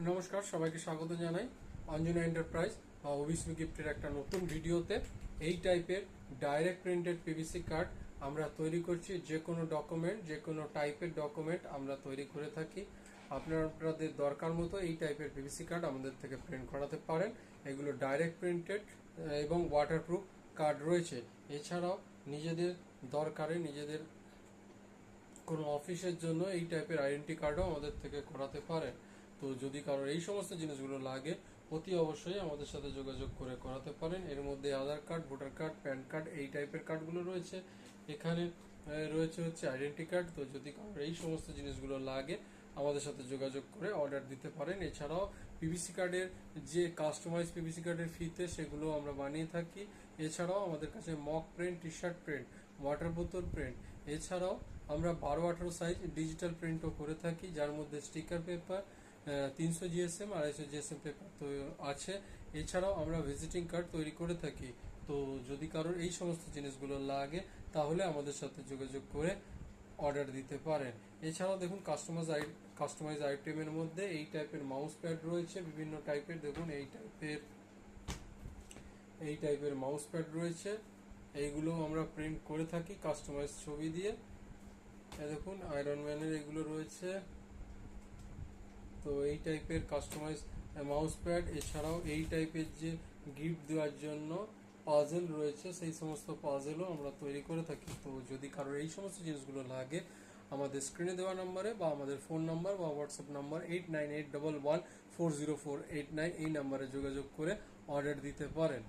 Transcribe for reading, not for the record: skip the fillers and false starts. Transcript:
নমস্কার, সবাইকে স্বাগত জানাই অঞ্জনা এন্টারপ্রাইজ বা অভিষ্ণু গিফটের একটা নতুন ভিডিওতে। এই টাইপের ডাইরেক্ট প্রিন্টেড পিভিসি কার্ড আমরা তৈরি করছি। যে কোনো ডকুমেন্ট, যে কোনো টাইপের ডকুমেন্ট আমরা তৈরি করে থাকি। আপনাদের দরকার মতো এই টাইপের পিভিসি কার্ড আমাদের থেকে প্রিন্ট করাতে পারেন। এগুলো ডাইরেক্ট প্রিন্টেড এবং ওয়াটারপ্রুফ কার্ড রয়েছে। এছাড়াও নিজেদের দরকারে, নিজেদের কোনো অফিসের জন্য এই টাইপের আইডেন্টি কার্ডও আমাদের থেকে করাতে পারেন। তো যদি কারোর এই সমস্ত জিনিসগুলো লাগে, অতি অবশ্যই আমাদের সাথে যোগাযোগ করে করাতে পারেন। এর মধ্যে Aadhaar card, voter card, PAN card, এই টাইপের কার্ডগুলো রয়েছে। এখানে রয়েছে হচ্ছে আইডেন্টি কার্ড। তো যদি কারোর এই সমস্ত জিনিসগুলো লাগে, আমাদের সাথে যোগাযোগ করে অর্ডার দিতে পারেন। এছাড়াও পিভিসি কার্ডের যে কাস্টমাইজ পিভিসি কার্ডের ফিতে, সেগুলো আমরা বানিয়ে থাকি। এছাড়াও আমাদের কাছে mock print, T shirt print, water বোতল প্রিন্ট, এছাড়াও আমরা 12-18 সাইজ ডিজিটাল প্রিন্টও করে থাকি, যার মধ্যে sticker paper, 300 GSM, 250 GSM paper তো আছে। এছাড়াও আমরা ভিজিটিং কার্ড তৈরি করে থাকি। তো যদি কারোর এই সমস্ত জিনিসগুলো লাগে, তাহলে আমাদের সাথে যোগাযোগ করে অর্ডার দিতে পারেন। এছাড়াও দেখুন, কাস্টমাইজ আইটেমের মধ্যে এই টাইপের মাউস প্যাড রয়েছে, বিভিন্ন টাইপের। দেখুন এই টাইপের মাউস প্যাড রয়েছে। এইগুলো আমরা প্রিন্ট করে থাকি কাস্টমাইজ ছবি দিয়ে। দেখুন আয়রন ম্যানের এগুলো রয়েছে। তো এই টাইপের কাস্টমাইজ মাউস প্যাড, এছাড়াও এই টাইপের যে গিফট দেওয়ার জন্য পাজেল রয়েছে, সেই সমস্ত পাজেলও আমরা তৈরি করে থাকি। তো যদি কারোর এই সমস্ত জিনিসগুলো লাগে, আমাদের স্ক্রিনে দেওয়া নাম্বারে বা আমাদের ফোন নাম্বার বা হোয়াটসঅ্যাপ নাম্বার 8981140489 এই নাম্বারে যোগাযোগ করে অর্ডার দিতে পারেন।